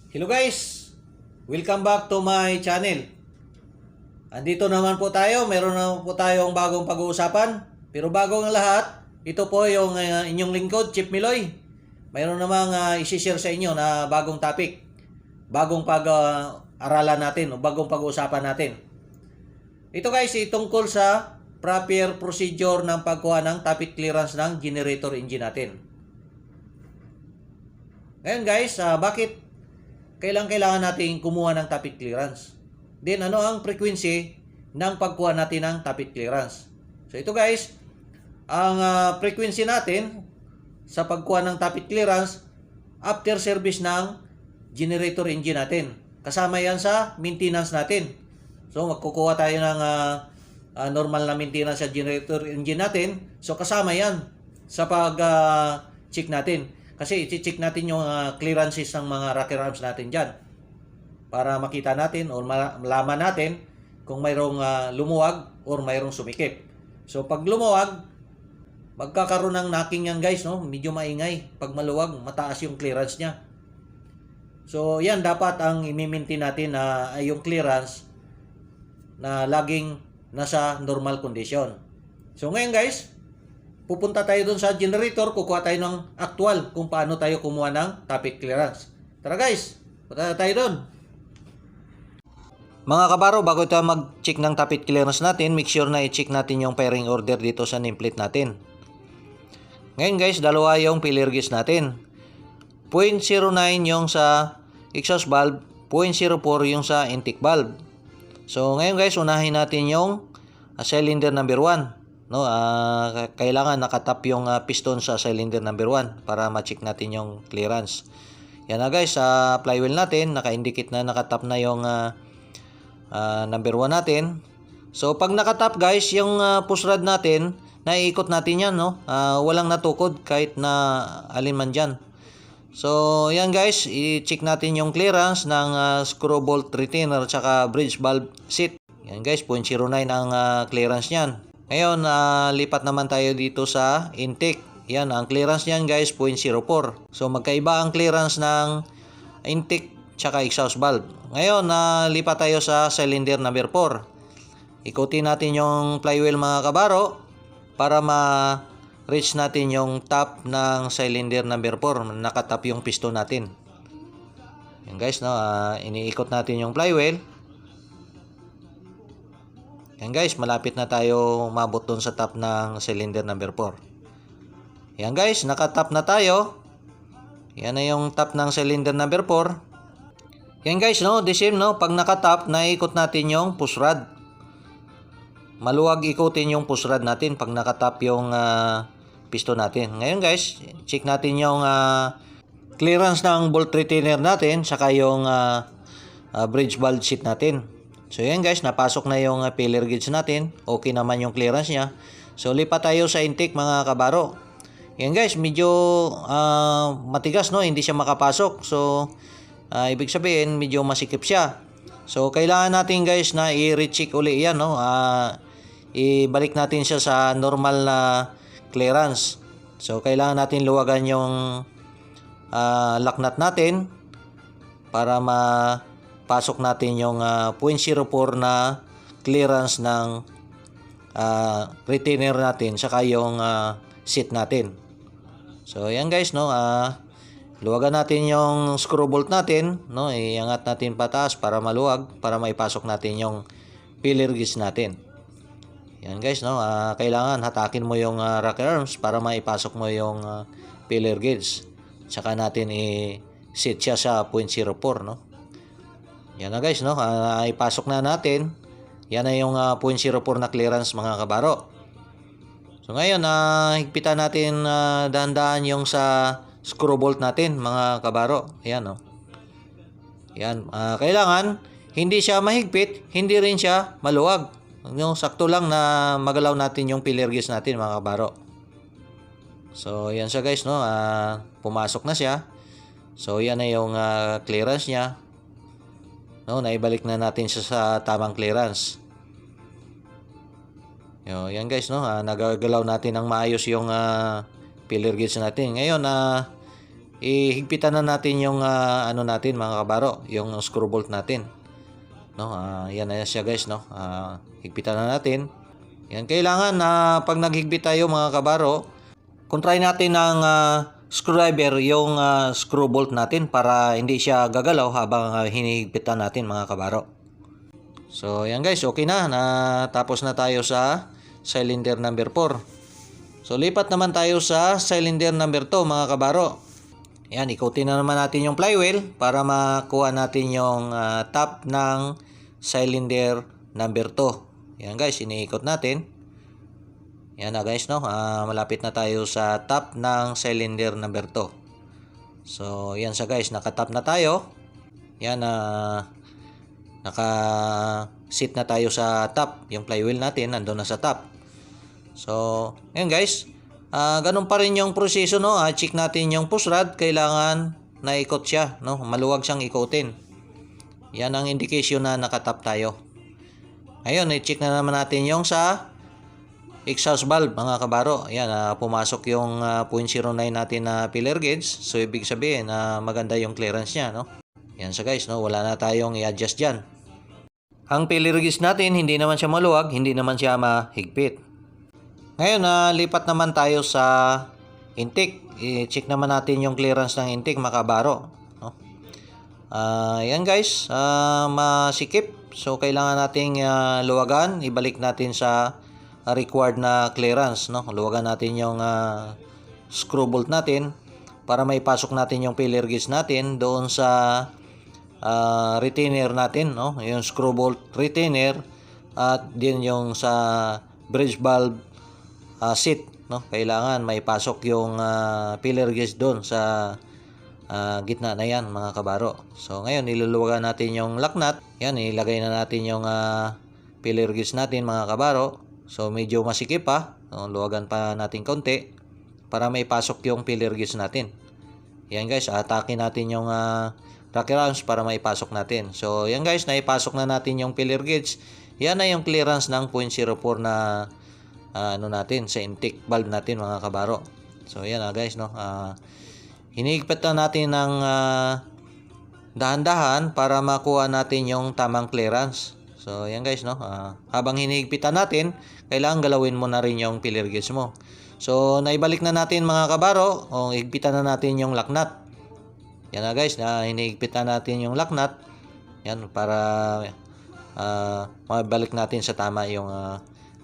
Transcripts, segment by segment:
Hello guys! Welcome back to my channel. Andito naman po tayo, meron naman po tayong bagong pag-uusapan. Pero bago ang lahat, ito po yung inyong lingkod, Chip Miloy. Mayroon namang isi-share sa inyo na bagong topic. Bagong pag-aralan natin o bagong pag-uusapan natin. Ito guys, tungkol sa proper procedure ng pagkuha ng topic clearance ng generator engine natin. Ngayon guys, bakit kailangan natin kumuha ng topic clearance? Then ano ang frequency ng pagkuha natin ng topic clearance? So ito guys, ang frequency natin sa pagkuha ng topic clearance after service ng generator engine natin. Kasama yan sa maintenance natin. So magkukuha tayo ng normal na maintenance sa generator engine natin. So kasama yan sa pag-check natin. Kasi i-check natin yung clearances ng mga rocker arms natin dyan. Para makita natin o malaman natin kung mayroong lumuwag or mayroong sumikip. So pag lumuwag, magkakaroon ng knocking yan guys, no? Medyo maingay. Pag maluwag, mataas yung clearance niya. So yan dapat ang i-maintain natin na yung clearance na laging nasa normal condition. So ngayon guys, pupunta tayo dun sa generator, kukuha tayo ng actual kung paano tayo kumuha ng topic clearance. Tara guys, punta tayo dun. Mga kabaro, bago tayo mag-check ng topic clearance natin, make sure na i-check natin yung pairing order dito sa nameplate natin. Ngayon guys, dalawa yung failure gauge natin. 0.09 yung sa exhaust valve, 0.04 yung sa intake valve. So ngayon guys, unahin natin yung cylinder number 1. No, kailangan nakatap yung piston sa cylinder number 1 para ma-check natin yung clearance. Yan na guys, sa flywheel natin naka-indicate na nakatap na yung number 1 natin. So pag nakatap guys, yung push rod natin, naiikot natin yan, no? Walang natukod kahit na alin man dyan. So yan guys, i-check natin yung clearance ng screw bolt retainer at saka bridge valve seat. Yan guys, 0.09 ang clearance nyan. Ngayon, lipat naman tayo dito sa intake. Yan, ang clearance niyan guys, 0.04. So, magkaiba ang clearance ng intake tsaka exhaust valve. Ngayon, lipat tayo sa cylinder number 4. Ikutin natin yung flywheel mga kabaro para ma-reach natin yung top ng cylinder number 4. Nakatap yung piston natin. Yan guys, no, iniikot natin yung flywheel. Yan guys, malapit na tayo mabot doon sa top ng cylinder number 4. Yan guys, nakatap na tayo. Yan na yung top ng cylinder number 4. Yan guys, no, the same, no, pag nakatap, naiikot natin yung push rod. Maluwag ikutin yung push rod natin pag nakatap yung piston natin. Ngayon guys, check natin yung clearance ng bolt retainer natin saka yung bridge valve seat natin. So yan guys, napasok na yung failure gauge natin. Okay naman yung clearance niya. So lipat tayo sa intake mga kabaro. Yan guys, medyo matigas, no, hindi siya makapasok. So ibig sabihin medyo masikip siya. So kailangan natin guys na i-recheck uli yan, no. Ibalik natin siya sa normal na clearance. So kailangan natin luwagan yung lock nut natin para pasok natin yung 0.04 na clearance ng retainer natin saka yung seat natin. So yan guys, no, luwagan natin yung screw bolt natin, no, iangat natin pataas para maluwag para maipasok natin yung failure gauge natin. Yan guys, no, kailangan hatakin mo yung rocker arms para maipasok mo yung failure gauge. Saka natin i-set siya sa 0.04, no. Yan na guys, no, ipasok na natin. Yan na yung 0.04 na clearance mga kabaro. So ngayon, higpitan natin dahan-dahan yung sa screw bolt natin mga kabaro. Ayan, no. Yan, kailangan hindi siya mahigpit, hindi rin siya maluwag. Yung sakto lang na magalaw natin yung failure gauge natin mga kabaro. So yan siya guys, no, pumasok na siya. So yan na yung clearance niya. No, naibalik na natin siya sa tamang clearance. Yan guys, no, nagagalaw natin ng maayos yung failure gauge natin. Ngayon, ihigpitan na natin yung ano natin mga kabaro, yung screw bolt natin. No, yan na siya guys, no. Higpitan na natin. Yan, kailangan na pag naghigpit tayo mga kabaro, try natin ng screwdriver yung screw bolt natin para hindi siya gagalaw habang hinihigpitan natin mga kabaro. So yan guys, okay na. Natapos na tayo sa cylinder number 4. So lipat naman tayo sa cylinder number 2 mga kabaro. Yan, ikutin na naman natin yung flywheel para makuha natin yung top ng cylinder number 2. Yan guys, iniikot natin. Yan na guys, no. Malapit na tayo sa top ng cylinder number 2. So yan siya guys, naka-top na tayo. Yan, naka-sit na tayo sa top. Yung flywheel natin nandun na sa top. So yan guys, ganun pa rin yung proseso, no. Check natin yung push rod, kailangan naikot siya, no. Maluwag siyang ikotin. Yan ang indication na naka-top tayo. Ayun, i-check na naman natin yung sa exhaust valve mga kabaro. Ayan, pumasok yung 0.09 natin na filler gauge. So ibig sabihin na maganda yung clearance niya, no. Yan sa guys, no. Wala na tayong i-adjust diyan. Ang filler gauge natin hindi naman siya maluwag, hindi naman siya mahigpit. Ngayon, lipat naman tayo sa intake. I-check naman natin yung clearance ng intake mga kabaro, no. Yan guys, masikip. So kailangan nating luwagan, ibalik natin sa required na clearance, no. Luwagan natin yung screw bolt natin para maipasok natin yung filler gauge natin doon sa retainer natin, no. Yung screw bolt retainer at din yung sa bridge valve seat, no. Kailangan maipasok yung filler gauge doon sa gitna na yan mga kabaro. So ngayon niluluwagan natin yung lock nut. Yan, ilagay na natin yung filler gauge natin mga kabaro. So medyo masikip pa, no? Luwagan pa natin konti para maipasok yung filler gauge natin. Yan guys, atake natin yung rocker arms para maipasok natin. So yan guys, naipasok na natin yung filler gauge. Yan na yung clearance ng 0.04 na ano natin sa intake valve natin mga kabaro. So yan guys, no. Hinihigpit na natin ng dahan-dahan para makuha natin yung tamang clearance. So yan guys, no. Habang hinihigpitan natin, kailangan galawin mo na rin yung filler gauge mo. So naibalik na natin mga kabaro, higpitan na natin yung lock nut. Yan na guys, hinihigpitan natin yung lock nut. Yan para mabalik natin sa tama yung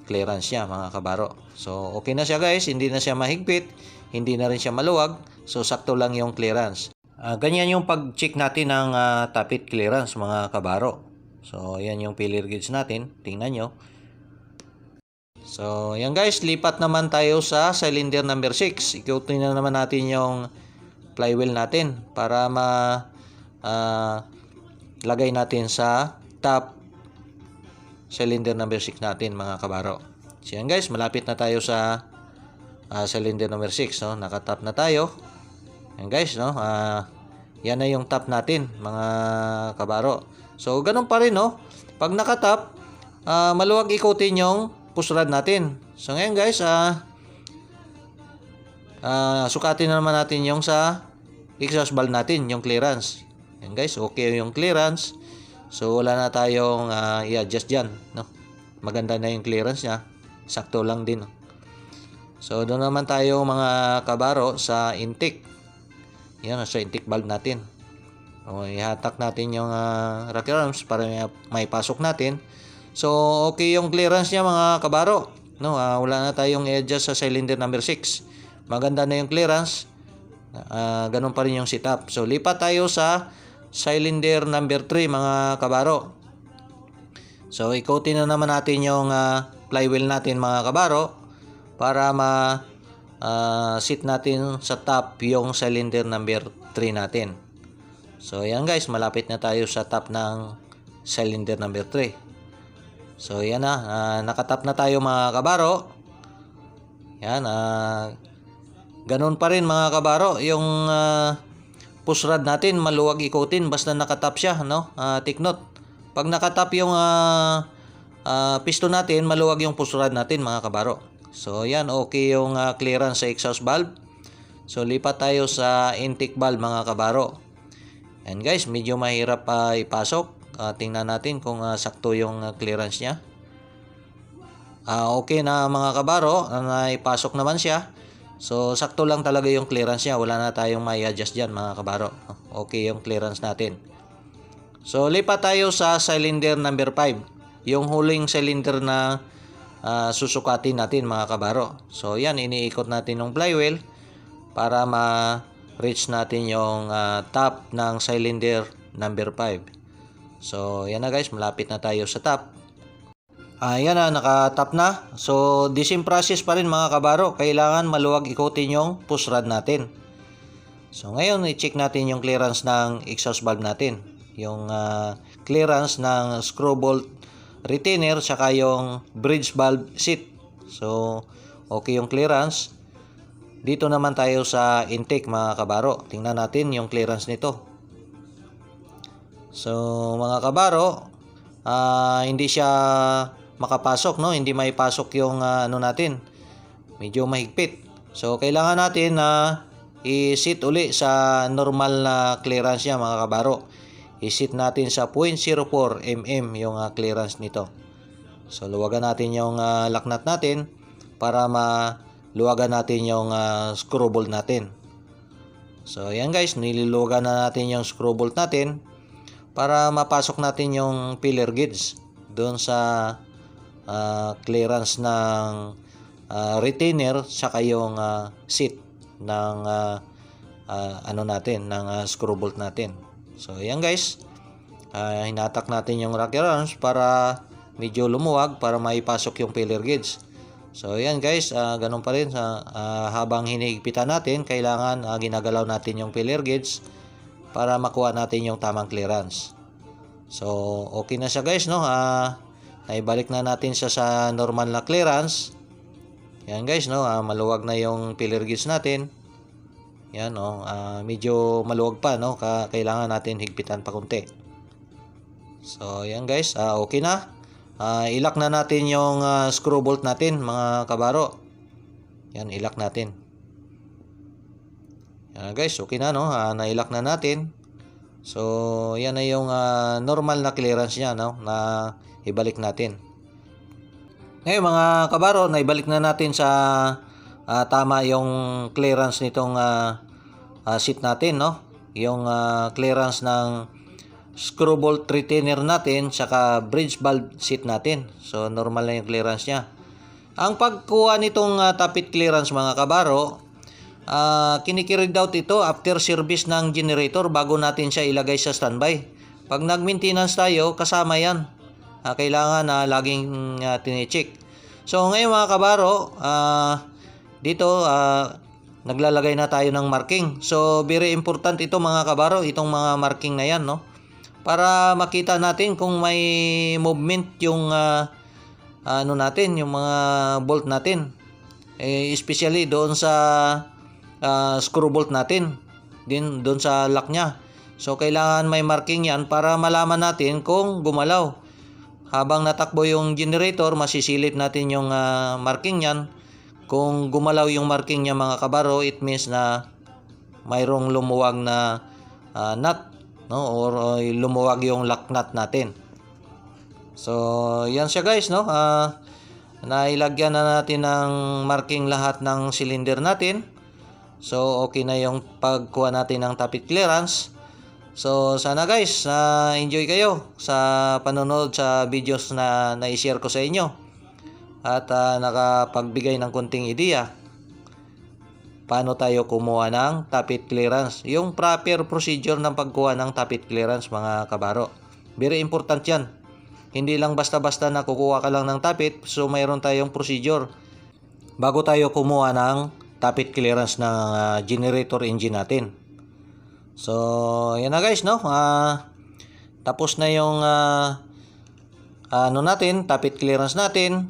clearance niya mga kabaro. So okay na siya guys, hindi na siya mahigpit, hindi na rin siya maluwag. So sakto lang yung clearance. Ganyan yung pag-check natin ng tappet clearance mga kabaro. So yan yung filler gauge natin, tingnan nyo. So yan guys, lipat naman tayo sa cylinder number 6. Ikutin na naman natin yung flywheel natin para lagay natin sa top cylinder number 6 natin mga kabaro. So yan guys, malapit na tayo sa cylinder number 6, no. Naka-top na tayo. Yan guys, no. Yan na yung top natin mga kabaro. So ganun pa rin, no. Pag naka-top, maluwag ikutin yung push rod natin. So ngayon guys, sukatin na naman natin yung sa exhaust valve natin, yung clearance. Yan guys, okay yung clearance. So wala na tayong i-adjust dyan, no. Maganda na yung clearance niya. Sakto lang din, no? So doon naman tayo mga kabaro sa intake. Yan, sa intake valve natin. So, ihatak natin yung rocker arms para may pasok natin. So okay yung clearance niya mga kabaro, no. Wala na tayong i-adjust sa cylinder number 6. Maganda na yung clearance. Ganun pa rin yung setup. So lipat tayo sa cylinder number 3 mga kabaro. So ikutin na naman natin yung flywheel natin mga kabaro para sit natin sa top yung cylinder number 3 natin. So yan guys, malapit na tayo sa top ng cylinder number 3. So yan na, nakatap na tayo mga kabaro. Yan, ganun pa rin mga kabaro, yung push rod natin maluwag ikutin basta nakatap siya, no. Take note, pag nakatap yung piston natin, maluwag yung push rod natin mga kabaro. So yan, okay yung clearance sa exhaust valve. So lipat tayo sa intake valve mga kabaro. And guys, medyo mahirap ipasok. Tingnan natin kung sakto yung clearance niya. Okay na mga kabaro, naipasok naman siya. So sakto lang talaga yung clearance niya. Wala na tayong may adjust dyan mga kabaro. Okay yung clearance natin. So lipat tayo sa cylinder number 5. Yung huling cylinder na susukatin natin mga kabaro. So yan, iniikot natin yung flywheel para ma-reach natin yung top ng cylinder number 5. So yan na guys, malapit na tayo sa top. Yan na, naka-top na. So the same process pa rin mga kabaro. Kailangan maluwag ikutin yung push rod natin. So ngayon, i-check natin yung clearance ng exhaust valve natin. Yung clearance ng screw bolt retainer saka yung bridge valve seat. So okay yung clearance. Dito naman tayo sa intake mga kabaro. Tingnan natin yung clearance nito. So mga kabaro, hindi siya makapasok, no? Hindi maipasok yung natin. Medyo mahigpit. So kailangan natin na i-sit uli sa normal na clearance niya mga kabaro. I-sit natin sa 0.04 mm yung clearance nito. So luwagan natin yung lock nut natin para maluwagan natin yung screw bolt natin. So ayan guys, nililuwagan na natin yung screw bolt natin para mapasok natin yung pillar gauge doon sa clearance ng retainer saka yung seat ng ng screw bolt natin. So ayan guys, hinatak natin yung rocker arms para medyo lumuwag para maipasok yung pillar gauge. So ayan guys, ganun pa rin habang hinihigpitan natin, kailangan ginagalaw natin yung pillar gauge para makuha natin yung tamang clearance. So okay na siya guys, no? Naibalik na natin siya sa normal na clearance. Yan guys, no? Maluwag na yung pillar gauge natin. Yan, no? Medyo maluwag pa, no? Kailangan natin higpitan pa konti. So yan guys, okay na. Ilak na natin yung screw bolt natin mga kabaro. Yan, ilak natin. Yan guys, okay na, no? Nailak na natin. So yan na yung normal na clearance niya, no? Na ibalik natin. Ngayon mga kabaro, naibalik na natin sa tama yung clearance nitong seat natin, no? Yung clearance ng screw bolt retainer natin saka bridge valve seat natin. So normal na yung clearance niya. Ang pagkuha nitong tappet clearance mga kabaro, kinikirig out ito after service ng generator bago natin siya ilagay sa standby. Pag nag-maintenance tayo, kasama yan. Kailangan laging tine-check. So ngayon mga kabaro, dito naglalagay na tayo ng marking. So very important ito mga kabaro, itong mga marking na yan, no? Para makita natin kung may movement yung natin, yung mga bolt natin. Especially doon sa screw bolt natin, din doon sa lock niya. So kailangan may marking yan para malaman natin kung gumalaw. Habang natakbo yung generator, masisilip natin yung marking yan. Kung gumalaw yung marking niya mga kabaro, it means na mayroong lumuwag na nut, no? Or lumuwag yung lock nut natin. So yan siya guys, no? Nailagyan na natin ng marking lahat ng cylinder natin. So okay na yung pagkuha natin ng tappet clearance. So sana guys, enjoy kayo sa panonood sa videos na na-share ko sa inyo. At nakapagbigay ng konting ideya paano tayo kumuha ng tappet clearance. Yung proper procedure ng pagkuha ng tappet clearance mga kabaro. Very important yan. Hindi lang basta-basta na kukuha ka lang ng tappet. So mayroon tayong procedure bago tayo kumuha ng tappet clearance ng generator engine natin. So yan na guys, no? Tapos na yung natin, tappet clearance natin.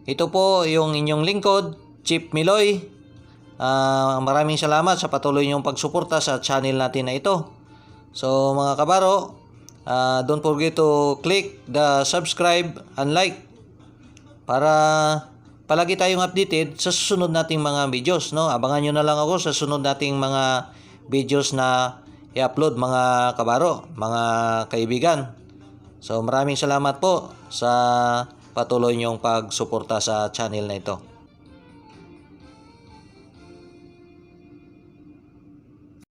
Ito po yung inyong lingkod, Chief Miloy. Maraming salamat sa patuloy niyong pagsuporta sa channel natin na ito. So mga kabaro, don't forget to click the subscribe and like para palagi tayong updated sa susunod nating mga videos, no? Abangan nyo na lang ako sa sunod nating mga videos na i-upload, mga kabaro, mga kaibigan. So maraming salamat po sa patuloy nyong pagsuporta sa channel na ito.